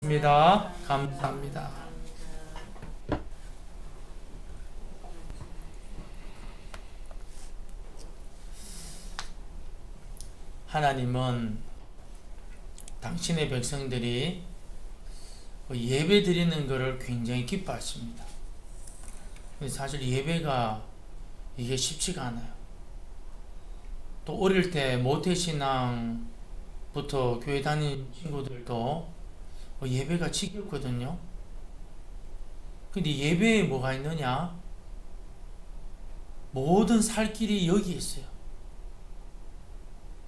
있습니다. 감사합니다. 하나님은 당신의 백성들이 예배 드리는 것을 굉장히 기뻐하십니다. 사실 예배가 이게 쉽지가 않아요. 또 어릴 때 모태신앙부터 교회 다니는 친구들도 예배가 지겹거든요. 근데 예배에 뭐가 있느냐? 모든 살 길이 여기 있어요.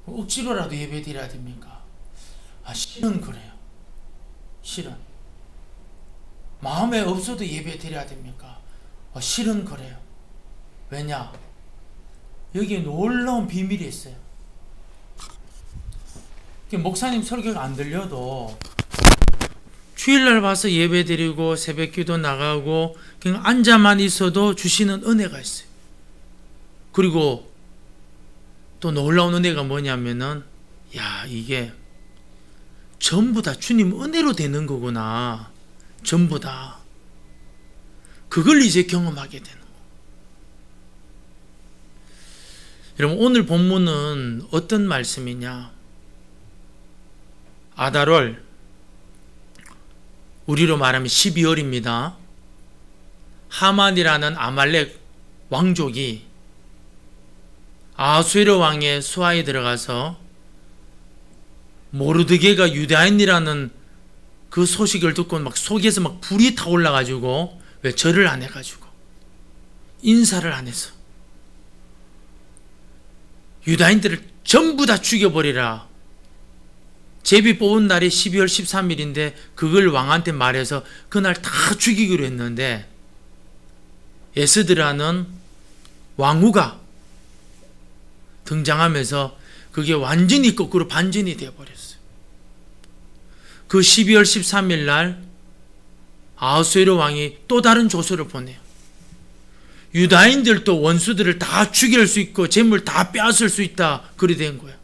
억지로라도 예배 드려야 됩니까? 실은 그래요. 실은. 마음에 없어도 예배 드려야 됩니까? 실은 그래요. 왜냐? 여기에 놀라운 비밀이 있어요. 목사님 설교가 안 들려도 주일날 와서 예배 드리고 새벽기도 나가고 그냥 앉아만 있어도 주시는 은혜가 있어요. 그리고 또 놀라운 은혜가 뭐냐면은 이게 전부 다 주님 은혜로 되는 거구나. 전부 다. 그걸 이제 경험하게 되는 거예요. 여러분, 오늘 본문은 어떤 말씀이냐? 아달월, 우리로 말하면 12월입니다. 하만이라는 아말렉 왕족이 아하수에로 왕의 수하에 들어가서 모르드게가 유다인이라는 그 소식을 듣고 막 속에서 막 불이 타올라가지고, 왜 절을 안 해가지고 인사를 안 해서 유다인들을 전부 다 죽여버리라. 제비 뽑은 날이 12월 13일인데 그걸 왕한테 말해서 그날 다 죽이기로 했는데, 에스드라는 왕후가 등장하면서 그게 완전히 거꾸로 반전이 되어버렸어요. 그 12월 13일 날 아하수에로 왕이 또 다른 조서를 보내요. 유다인들도 원수들을 다 죽일 수 있고 재물 다 빼앗을 수 있다. 그리 된 거예요.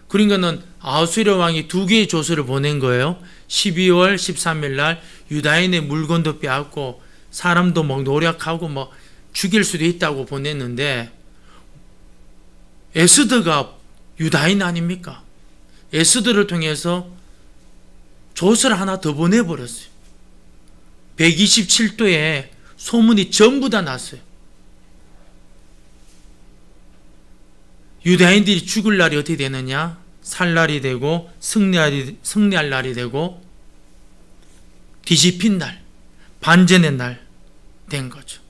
그러니까는 아하수에로 왕이 두 개의 조서를 보낸 거예요. 12월 13일 날 유다인의 물건도 빼앗고 사람도 막 노력하고 뭐 죽일 수도 있다고 보냈는데, 에스더가 유다인 아닙니까? 에스더를 통해서 조서를 하나 더 보내버렸어요. 127도에 소문이 전부 다 났어요. 유다인들이 죽을 날이 어떻게 되느냐? 살 날이 되고 승리할 날이 되고 뒤집힌 날, 반전의 날 된 거죠.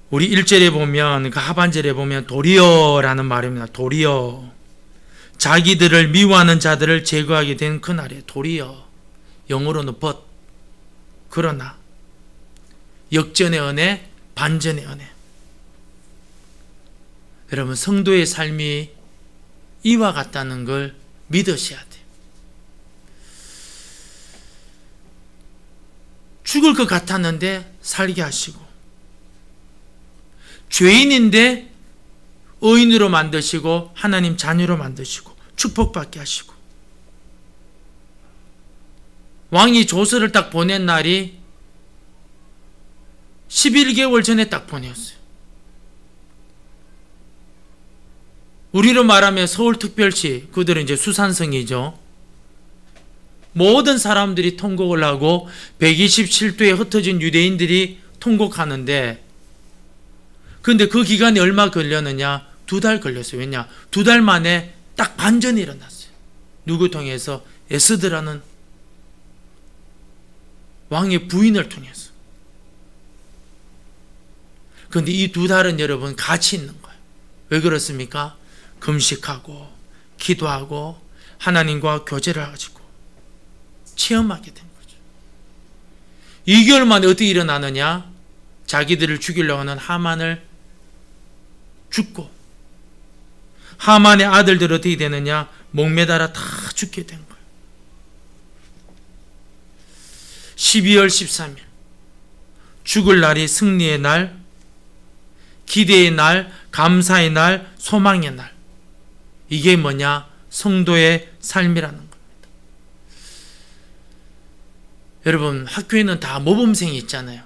우리 1절에 보면, 그 하반절에 보면 도리어라는 말입니다. 도리어. 자기들을 미워하는 자들을 제거하게 된 그날에 도리어. 영어로는 but. 그러나 역전의 은혜, 반전의 은혜. 여러분, 성도의 삶이 이와 같다는 걸 믿으셔야 돼요. 죽을 것 같았는데 살게 하시고, 죄인인데 의인으로 만드시고 하나님 자녀로 만드시고 축복받게 하시고, 왕이 조서를 딱 보낸 날이 11개월 전에 딱 보냈어요. 우리로 말하면 서울특별시, 그들은 이제 수산성이죠. 모든 사람들이 통곡을 하고 127도에 흩어진 유대인들이 통곡하는데, 근데 그 기간이 얼마 걸렸느냐? 2달 걸렸어요. 왜냐? 2달 만에 딱 반전이 일어났어요. 누구 통해서? 에스드라는 왕의 부인을 통해서. 그런데 이 2달은 여러분 가치 있는 거예요. 왜 그렇습니까? 금식하고 기도하고 하나님과 교제를 가지고 체험하게 된 거죠. 2개월 만에 어떻게 일어나느냐? 자기들을 죽이려고 하는 하만을 죽고, 하만의 아들들 어떻게 되느냐? 목매달아 다 죽게 된 거예요. 12월 13일 죽을 날이 승리의 날, 기대의 날, 감사의 날, 소망의 날. 이게 뭐냐? 성도의 삶이라는 겁니다. 여러분, 학교에는 다 모범생이 있잖아요.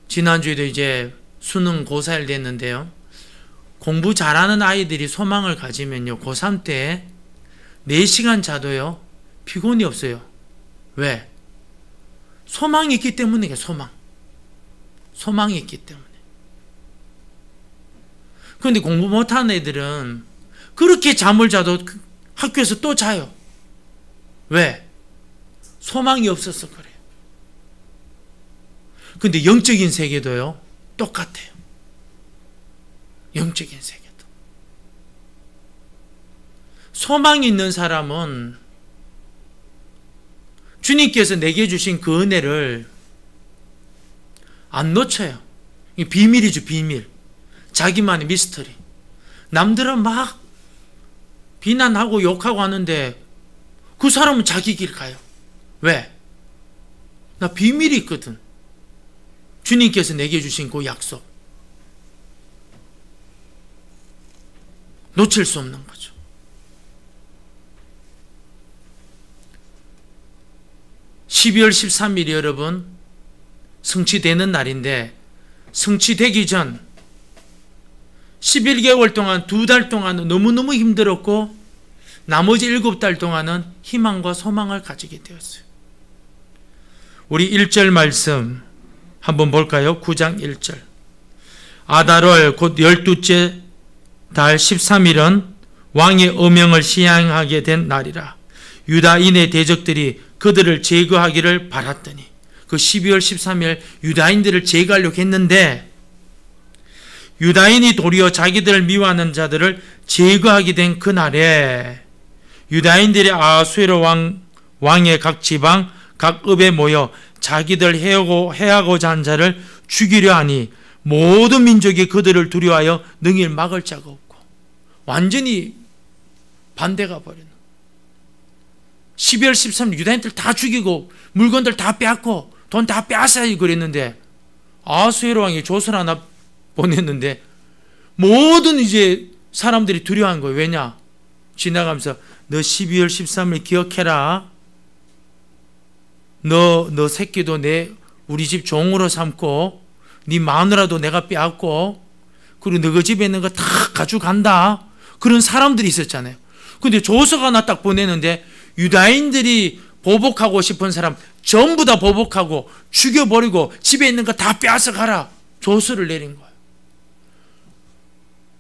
지난주에도 이제 수능 고4일 됐는데요. 공부 잘하는 아이들이 소망을 가지면요, 고3 때 4시간 자도요, 피곤이 없어요. 왜? 소망이 있기 때문에. 소망이 있기 때문에. 그런데 공부 못하는 애들은 그렇게 잠을 자도 학교에서 또 자요. 왜? 소망이 없어서 그래요. 근데 영적인 세계도요, 똑같아요. 영적인 세계도. 소망이 있는 사람은 주님께서 내게 주신 그 은혜를 안 놓쳐요. 이 비밀이죠, 비밀. 자기만의 미스터리. 남들은 막 비난하고 욕하고 하는데 그 사람은 자기 길 가요. 왜? 나 비밀이 있거든. 주님께서 내게 주신 그 약속. 놓칠 수 없는 거죠. (12월 13일이) 여러분, 성취되는 날인데, 성취되기 전 11개월 동안 2달 동안은 너무너무 힘들었고, 나머지 7달 동안은 희망과 소망을 가지게 되었어요. 우리 1절 말씀 한번 볼까요? 9장 1절. 아달월 곧 12째 달 13일은 왕의 어명을 시행하게 된 날이라. 유다인의 대적들이 그들을 제거하기를 바랐더니, 그 12월 13일 유다인들을 제거하려고 했는데, 유다인이 도리어 자기들을 미워하는 자들을 제거하게 된 그날에 유다인들이 아수에로 왕의 각 지방 각 읍에 모여 자기들 해하고자 한 자를 죽이려 하니 모든 민족이 그들을 두려워하여 능히 막을 자가 없고, 완전히 반대가 버리는. 12월 13일 유다인들 다 죽이고 물건들 다 빼앗고 돈 다 빼앗아야 그랬는데, 아수에로 왕이 조선 하나 보냈는데 모든 이제 사람들이 두려워한 거예요. 왜냐? 지나가면서 너 12월 13일 기억해라. 너 새끼도 우리 집 종으로 삼고, 네 마누라도 내가 빼앗고, 그리고 너희 집에 있는 거 다 가져간다. 그런 사람들이 있었잖아요. 근데 조서가 하나 딱 보내는데 유다인들이 보복하고 싶은 사람 전부 다 보복하고 죽여버리고 집에 있는 거 다 빼앗아 가라. 조서를 내린 거예요.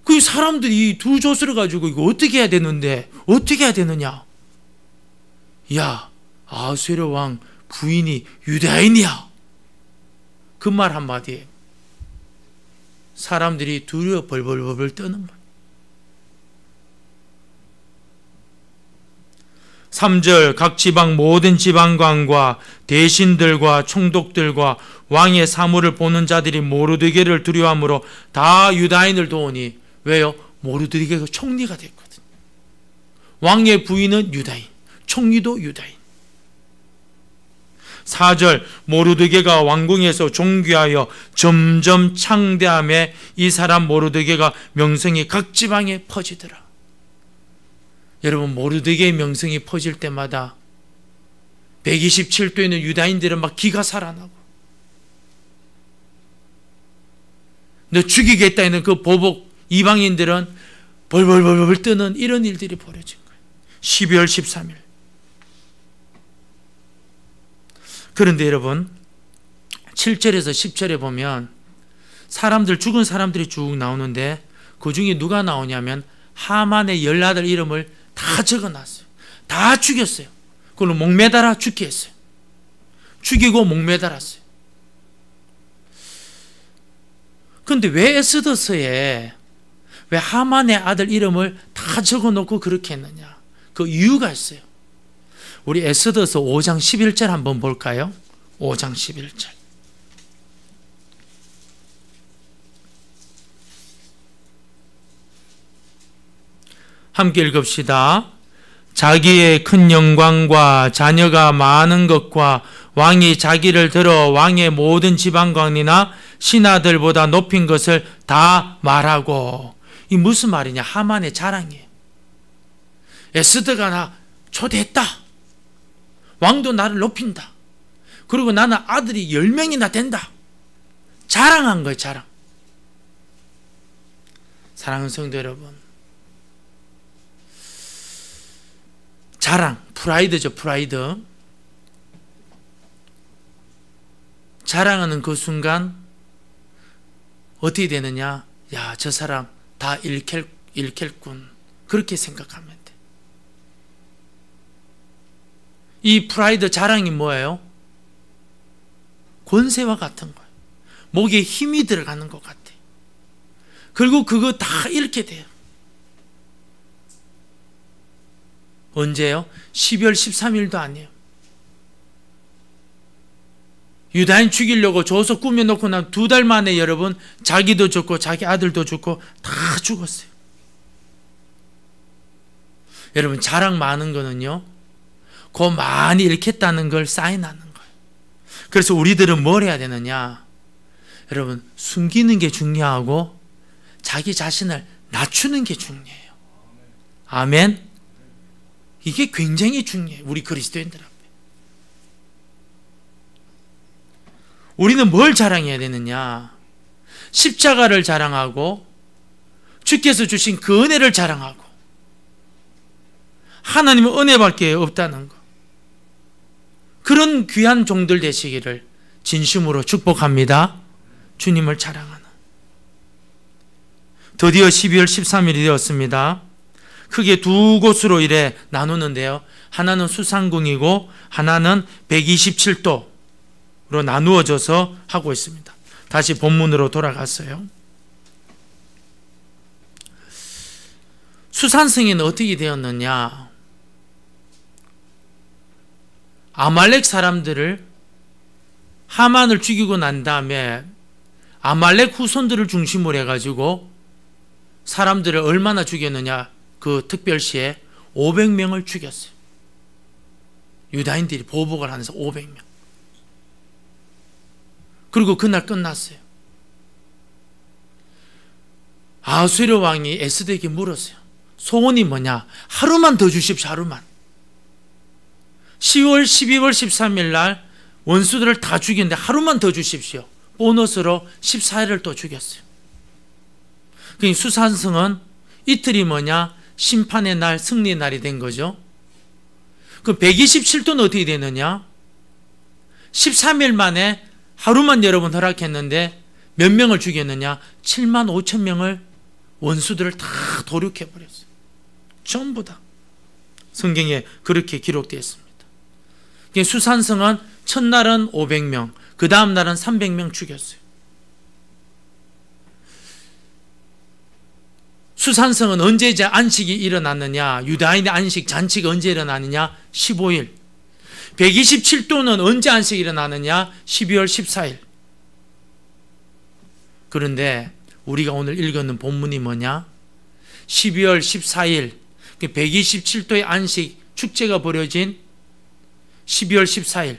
그 사람들이 두 조서를 가지고 이거 어떻게 해야 되는데, 어떻게 해야 되느냐? 야, 아수에로 왕 부인이 유다인이야. 그 말 한마디에 사람들이 두려워 벌벌벌 떠는 거예요. 3절. 각 지방 모든 지방관과 대신들과 총독들과 왕의 사물을 보는 자들이 모르드게를 두려워함으로 다 유다인을 도우니. 왜요? 모르드게가 총리가 됐거든. 왕의 부인은 유다인, 총리도 유다인. 4절. 모르드게가 왕궁에서 존귀하여 점점 창대함에 이 사람 모르드게가 명성이 각 지방에 퍼지더라. 여러분, 모르드게의 명성이 퍼질 때마다 127도에 있는 유다인들은 막 기가 살아나고, 너 죽이겠다 했는 그 보복 이방인들은 벌벌벌벌 뜨는 이런 일들이 벌어진 거예요. 12월 13일. 그런데 여러분, 7절에서 10절에 보면 죽은 사람들이 쭉 나오는데, 그 중에 누가 나오냐면 하만의 18 이름을 다 적어놨어요. 다 죽였어요. 그걸로 목매달아 죽게 했어요. 죽이고 목매달았어요. 그런데 왜 에스더서에 왜 하만의 아들 이름을 다 적어놓고 그렇게 했느냐? 그 이유가 있어요. 우리 에스더서 5장 11절 한번 볼까요? 5장 11절. 함께 읽읍시다. 자기의 큰 영광과 자녀가 많은 것과 왕이 자기를 들어 왕의 모든 지방관이나 신하들보다 높인 것을 다 말하고. 이 무슨 말이냐? 하만의 자랑이에요. 에스더가 나 초대했다. 왕도 나를 높인다. 그리고 나는 아들이 10명이나 된다. 자랑한 거예요, 자랑. 사랑하는 성도 여러분, 자랑, 프라이드죠, 프라이드. 자랑하는 그 순간 어떻게 되느냐? 야, 저 사람 다 일켈군. 그렇게 생각하면 돼. 이 프라이드, 자랑이 뭐예요? 권세와 같은 거예요. 목에 힘이 들어가는 것 같아. 그리고 그거 다 잃게 돼요. 언제요? 12월 13일도 아니에요. 유다인 죽이려고 조서 꾸며놓고 난 2달 만에 여러분, 자기도 죽고 자기 아들도 죽고 다 죽었어요. 여러분, 자랑 많은 거는요, 그 많이 잃겠다는 걸 사인하는 거예요. 그래서 우리들은 뭘 해야 되느냐? 여러분, 숨기는 게 중요하고 자기 자신을 낮추는 게 중요해요. 아멘. 이게 굉장히 중요해요. 우리 그리스도인들 앞에. 우리는 뭘 자랑해야 되느냐? 십자가를 자랑하고 주께서 주신 그 은혜를 자랑하고 하나님은 은혜밖에 없다는 거. 그런 귀한 종들 되시기를 진심으로 축복합니다. 주님을 자랑하는. 드디어 12월 13일이 되었습니다. 크게 2곳으로 이래 나누는데요. 하나는 수상궁이고 하나는 127도로 나누어져서 하고 있습니다. 다시 본문으로 돌아갔어요. 수산성에는 어떻게 되었느냐? 아말렉 사람들을, 하만을 죽이고 난 다음에 아말렉 후손들을 중심으로 해가지고 사람들을 얼마나 죽였느냐? 그 특별시에 500명을 죽였어요. 유다인들이 보복을 하면서 500명. 그리고 그날 끝났어요. 아하수에로 왕이 에스더에게 물었어요. 소원이 뭐냐? 하루만 더 주십시오. 하루만. 10월 12월 13일 날 원수들을 다 죽였는데 하루만 더 주십시오. 보너스로 14일을 또 죽였어요. 그러니까 수산성은 이틀이 뭐냐? 심판의 날, 승리의 날이 된 거죠. 그 127도는 어떻게 되느냐? 13일 만에 하루만 여러분 허락했는데 몇 명을 죽였느냐? 7만 5천 명을, 원수들을 다 도륙해버렸어요. 전부 다. 성경에 그렇게 기록되어 있습니다. 수산성은 첫날은 500명, 그 다음 날은 300명 죽였어요. 수산성은 언제 이제 안식이 일어났느냐? 유다인의 안식 잔치가 언제 일어나느냐? 15일. 127도는 언제 안식이 일어나느냐? 12월 14일. 그런데 우리가 오늘 읽었는 본문이 뭐냐? 12월 14일 127도의 안식 축제가 벌어진 12월 14일.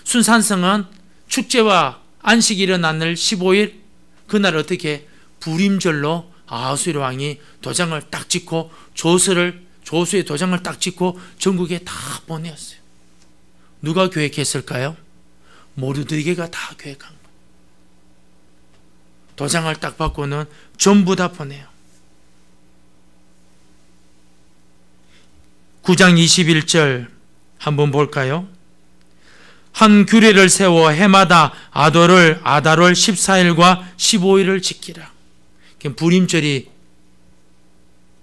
수산성은 축제와 안식이 일어난 날 15일, 그날 어떻게 불임절로 아하수에로 왕이 도장을 딱 찍고 조수의 도장을 딱 찍고 전국에 다 보내었어요. 누가 계획했을까요? 모르드게가 다 계획한 거예요. 도장을 딱 받고는 전부 다 보내요. 9장 21절 한번 볼까요? 한 규례를 세워 해마다 아달월 14일과 15일을 지키라. 불임절이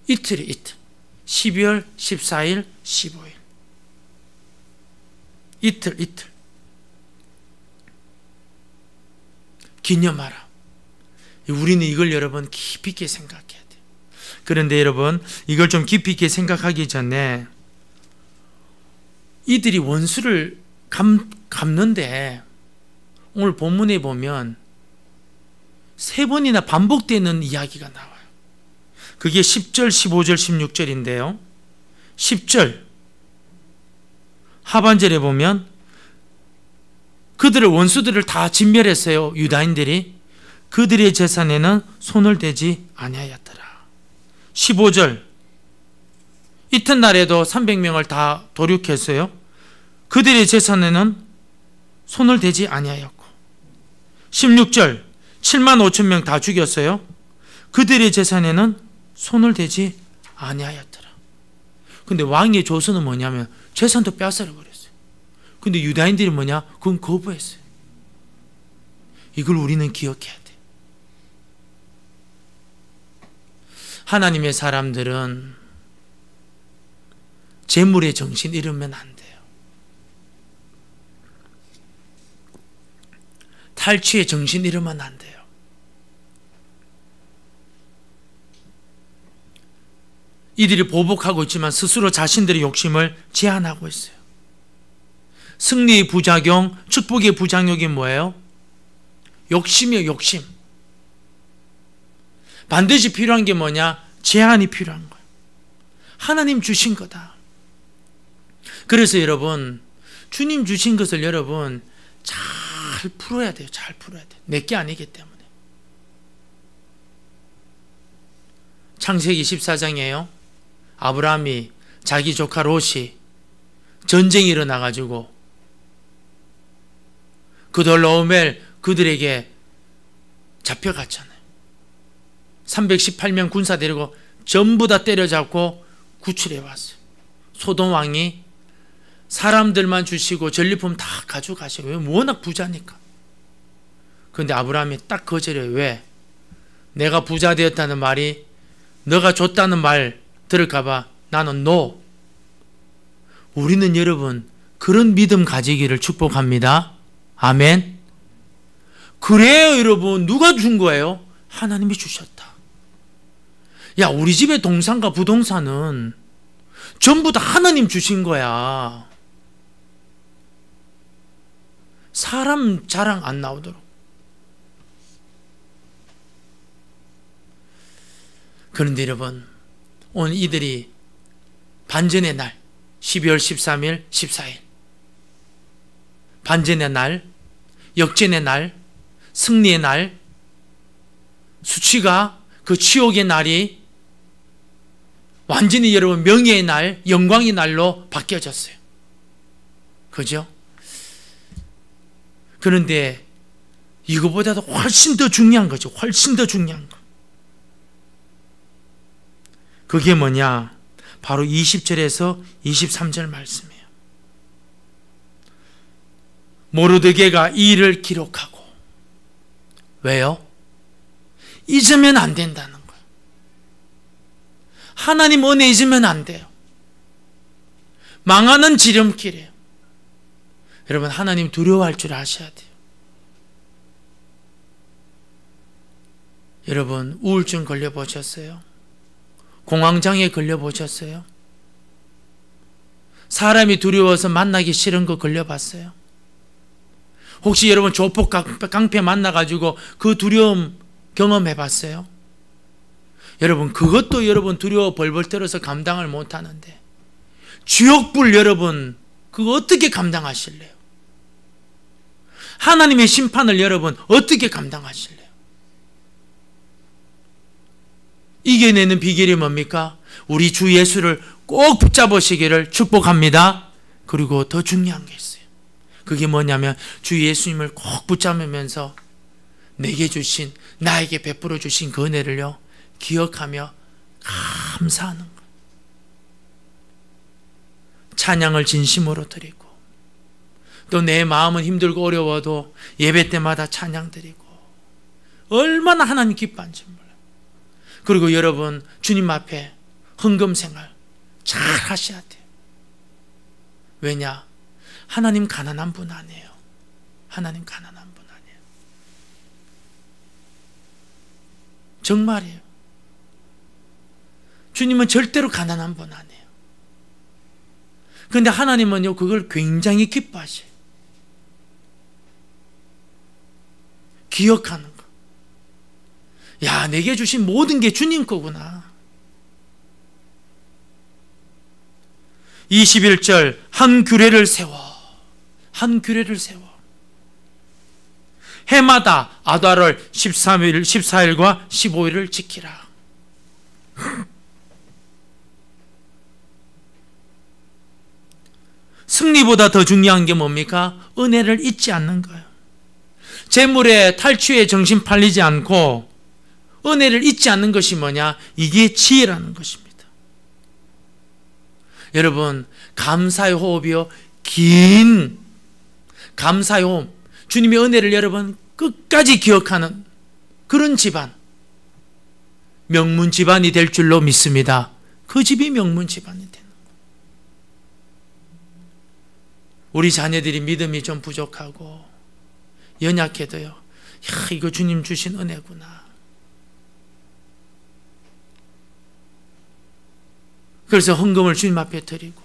이틀이 이틀. 12월 14일, 15일. 이틀. 기념하라. 우리는 이걸 여러분 깊이 있게 생각해야 돼요. 그런데 여러분, 이걸 좀 깊이 있게 생각하기 전에 이들이 원수를 갚는데 오늘 본문에 보면 3번이나 반복되는 이야기가 나와요. 그게 10절, 15절, 16절인데요. 10절 하반절에 보면 그들의 원수들을 다 진멸했어요. 유다인들이. 그들의 재산에는 손을 대지 아니하였더라. 15절 이튿날에도 300명을 다 도륙했어요. 그들의 재산에는 손을 대지 아니하였고 16절 7만 5천 명 다 죽였어요. 그들의 재산에는 손을 대지 아니하였더라. 근데 왕의 조서는 뭐냐면 재산도 빼앗으라 그랬어요. 근데 유다인들이 뭐냐? 그건 거부했어요. 이걸 우리는 기억해야 돼. 하나님의 사람들은 재물에 정신 잃으면 안 돼요. 탈취에 정신 잃으면 안 돼요. 이들이 보복하고 있지만 스스로 자신들의 욕심을 제한하고 있어요. 승리의 부작용, 축복의 부작용이 뭐예요? 욕심이에요, 욕심. 반드시 필요한 게 뭐냐? 제한이 필요한 거예요. 하나님 주신 거다. 그래서 여러분, 주님 주신 것을 여러분 잘 풀어야 돼요. 잘 풀어야 돼요. 내게 아니기 때문에. 창세기 14장이에요. 아브라함이 자기 조카 롯이 전쟁이 일어나가지고 그돌라오멜 그들에게 잡혀갔잖아요. 318명 군사 데리고 전부 다 때려잡고 구출해 왔어요. 소돔 왕이 사람들만 주시고 전리품 다 가져가시고, 왜? 워낙 부자니까. 그런데 아브라함이 딱 거절해요. 왜? 내가 부자 되었다는 말이 너가 줬다는 말 들을까봐 나는 no. 우리는 여러분 그런 믿음 가지기를 축복합니다. 아멘. 그래요 여러분. 누가 준 거예요? 하나님이 주셨다. 야, 우리 집의 동산과 부동산은 전부 다 하나님 주신 거야. 사람 자랑 안 나오도록. 그런데 여러분, 오늘 이들이 반전의 날 12월 13일, 14일 반전의 날, 역전의 날, 승리의 날, 수치가 그 치욕의 날이 완전히 여러분 명예의 날, 영광의 날로 바뀌어졌어요. 그죠? 그런데 이거보다도 훨씬 더 중요한 거죠. 훨씬 더 중요한 거. 그게 뭐냐? 바로 20절에서 23절 말씀이에요. 모르드게가 이 일을 기록하고. 왜요? 잊으면 안 된다는 거예요. 하나님 은혜 잊으면 안 돼요. 망하는 지름길이에요. 여러분, 하나님 두려워할 줄 아셔야 돼요. 여러분, 우울증 걸려보셨어요? 공황장애 걸려보셨어요? 사람이 두려워서 만나기 싫은 거 걸려봤어요? 혹시 여러분 조폭 깡패 만나가지고 그 두려움 경험해봤어요? 여러분, 그것도 여러분 두려워 벌벌 떨어서 감당을 못하는데 지옥불 여러분 그거 어떻게 감당하실래요? 하나님의 심판을 여러분 어떻게 감당하실래요? 이겨내는 비결이 뭡니까? 우리 주 예수를 꼭 붙잡으시기를 축복합니다. 그리고 더 중요한 게 있어요. 그게 뭐냐면 주 예수님을 꼭 붙잡으면서 내게 주신, 나에게 베풀어 주신 그 은혜를요 기억하며 감사하는 것. 찬양을 진심으로 드리고, 또 내 마음은 힘들고 어려워도 예배 때마다 찬양 드리고, 얼마나 하나님 기뻐하는지 몰라요. 그리고 여러분 주님 앞에 헌금 생활 잘 하셔야 돼요. 왜냐? 하나님 가난한 분 아니에요. 하나님 가난한 분 아니에요. 정말이에요. 주님은 절대로 가난한 분 아니에요. 그런데 하나님은요 그걸 굉장히 기뻐하셔요. 기억하는 거. 야, 내게 주신 모든 게 주님 거구나. 21절 한 규례를 세워. 한 규례를 세워. 해마다 아달월 13일, 14일과 15일을 지키라. 승리보다 더 중요한 게 뭡니까? 은혜를 잊지 않는 거예요. 재물에 탈취에 정신 팔리지 않고 은혜를 잊지 않는 것이 뭐냐? 이게 지혜라는 것입니다. 여러분, 감사의 호흡이요, 긴 감사의 호흡, 주님의 은혜를 여러분 끝까지 기억하는 그런 집안, 명문 집안이 될 줄로 믿습니다. 그 집이 명문 집안이 되는 거예요. 우리 자녀들이 믿음이 좀 부족하고 연약해도요, 야, 이거 주님 주신 은혜구나. 그래서 헌금을 주님 앞에 드리고,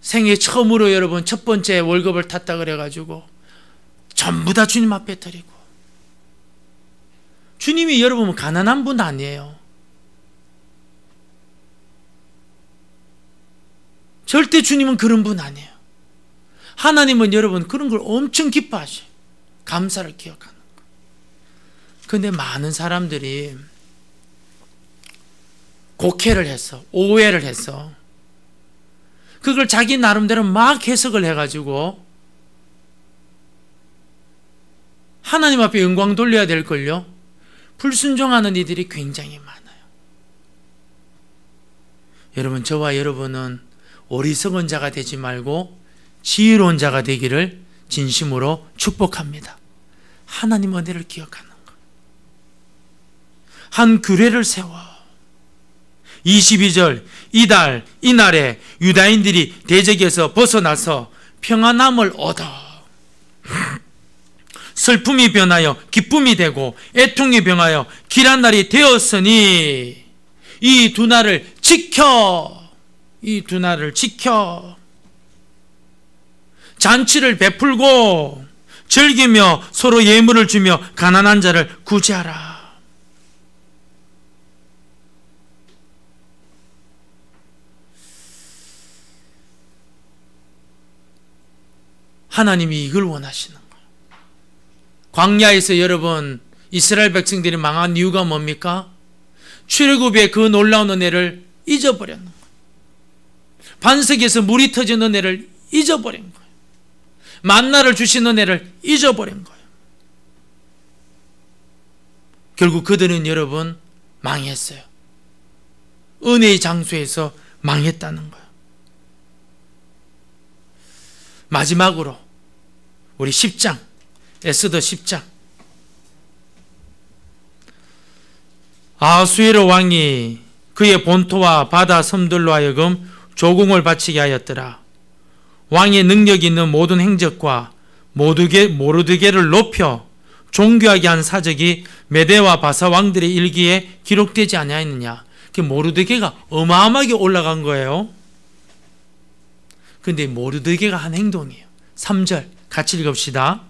생애 처음으로 여러분 첫 번째 월급을 탔다 그래가지고 전부 다 주님 앞에 드리고, 주님이 여러분 가난한 분 아니에요. 절대 주님은 그런 분 아니에요. 하나님은 여러분 그런 걸 엄청 기뻐하셔요. 감사를 기억하는 거. 그런데 많은 사람들이 곡해를 해서, 오해를 해서 그걸 자기 나름대로 막 해석을 해가지고 하나님 앞에 영광 돌려야 될걸요, 불순종하는 이들이 굉장히 많아요. 여러분, 저와 여러분은 어리석은 자가 되지 말고 지혜로운 자가 되기를 진심으로 축복합니다. 하나님 은혜를 기억하는 것. 한 규례를 세워 22절 이날에 유다인들이 대적에서 벗어나서 평안함을 얻어 슬픔이 변하여 기쁨이 되고 애통이 변하여 길한 날이 되었으니 이 두 날을 지켜, 잔치를 베풀고 즐기며 서로 예물을 주며 가난한 자를 구제하라. 하나님이 이걸 원하시는 거예요. 광야에서 여러분 이스라엘 백성들이 망한 이유가 뭡니까? 출애굽의 그 놀라운 은혜를 잊어버렸는 거예요. 반석에서 물이 터진 은혜를 잊어버린 거예요. 만나를 주신 은혜를 잊어버린 거예요. 결국 그들은 여러분 망했어요. 은혜의 장소에서 망했다는 거예요. 마지막으로 우리 10장, 에스더 10장. 아하수에로 왕이 그의 본토와 바다 섬들로 하여금 조공을 바치게 하였더라. 왕의 능력 있는 모든 행적과 모르드게를 높여 존귀하게 한 사적이 메대와 바사 왕들의 일기에 기록되지 아니하였느냐. 그 모르드게가 어마어마하게 올라간 거예요. 근데 모르드게가 한 행동이에요. 3절 같이 읽읍시다.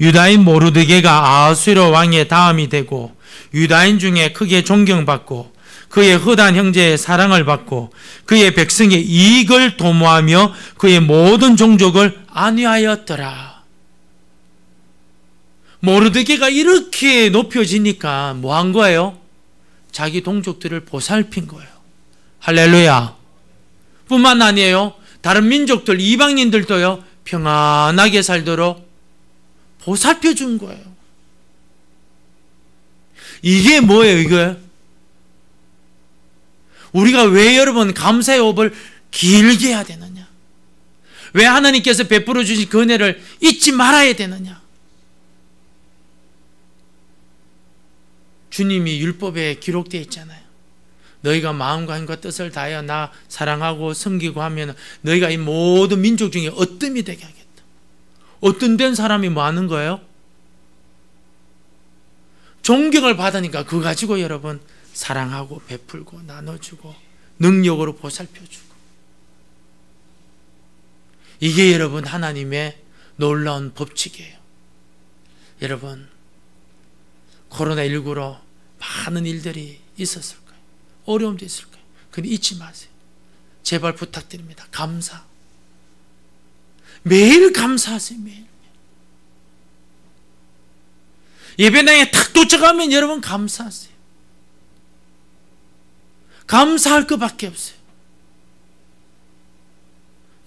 유다인 모르드게가 아하수에로 왕의 다음이 되고 유다인 중에 크게 존경받고 그의 허다한 형제의 사랑을 받고 그의 백성의 이익을 도모하며 그의 모든 종족을 안위하였더라. 모르드게가 이렇게 높여지니까 뭐 한 거예요? 자기 동족들을 보살핀 거예요. 할렐루야. 뿐만 아니에요, 다른 민족들, 이방인들도요 평안하게 살도록 보살펴 준 거예요. 이게 뭐예요, 이거? 우리가 왜 여러분 감사의 호흡을 길게 해야 되느냐? 왜 하나님께서 베풀어 주신 그 은혜를 잊지 말아야 되느냐? 주님이 율법에 기록되어 있잖아요. 너희가 마음과 힘과 뜻을 다하여 나 사랑하고 섬기고 하면 너희가 이 모든 민족 중에 어뜸이 되게 하겠다. 어떤 된 사람이 뭐 하는 거예요? 존경을 받으니까 그거 가지고 여러분 사랑하고 베풀고 나눠주고 능력으로 보살펴주고, 이게 여러분 하나님의 놀라운 법칙이에요. 여러분 코로나19로 많은 일들이 있었을 거예요. 어려움도 있을 거예요. 근데 잊지 마세요. 제발 부탁드립니다. 감사. 매일 감사하세요. 매일. 예배당에 탁 도착하면 여러분 감사하세요. 감사할 것밖에 없어요.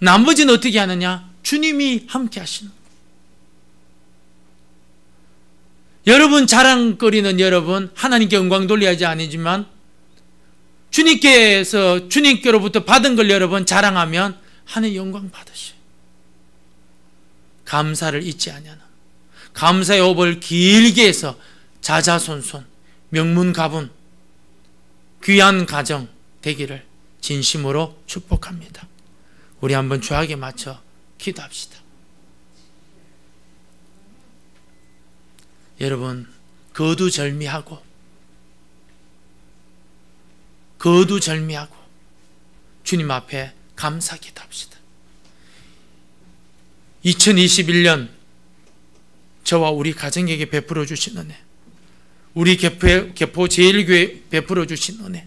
나머지는 어떻게 하느냐? 주님이 함께 하시는 거예요. 여러분 자랑거리는 여러분 하나님께 영광 돌려야지 아니지만 주님께로부터 받은 걸 여러분 자랑하면 하나님 영광 받으셔요. 감사를 잊지 아니하는 감사의 호흡을 길게 해서 자자손손 명문가분 귀한 가정 되기를 진심으로 축복합니다. 우리 한번 주하게 맞춰 기도합시다. 여러분 거두절미하고 주님 앞에 감사 기도합시다. 2021년 저와 우리 가정에게 베풀어 주신 은혜, 우리 개포 제일교회 베풀어 주신 은혜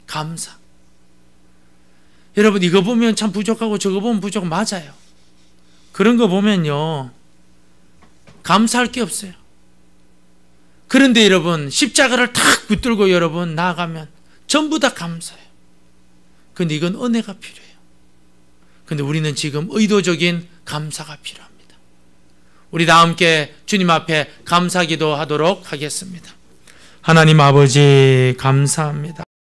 감사. 여러분 이거 보면 참 부족하고 저거 보면 부족 맞아요. 그런 거 보면요 감사할 게 없어요. 그런데 여러분 십자가를 탁 붙들고 여러분 나아가면 전부 다 감사해요. 그런데 이건 은혜가 필요해요. 그런데 우리는 지금 의도적인 감사가 필요합니다. 우리 다 함께 주님 앞에 감사기도 하도록 하겠습니다. 하나님 아버지 감사합니다.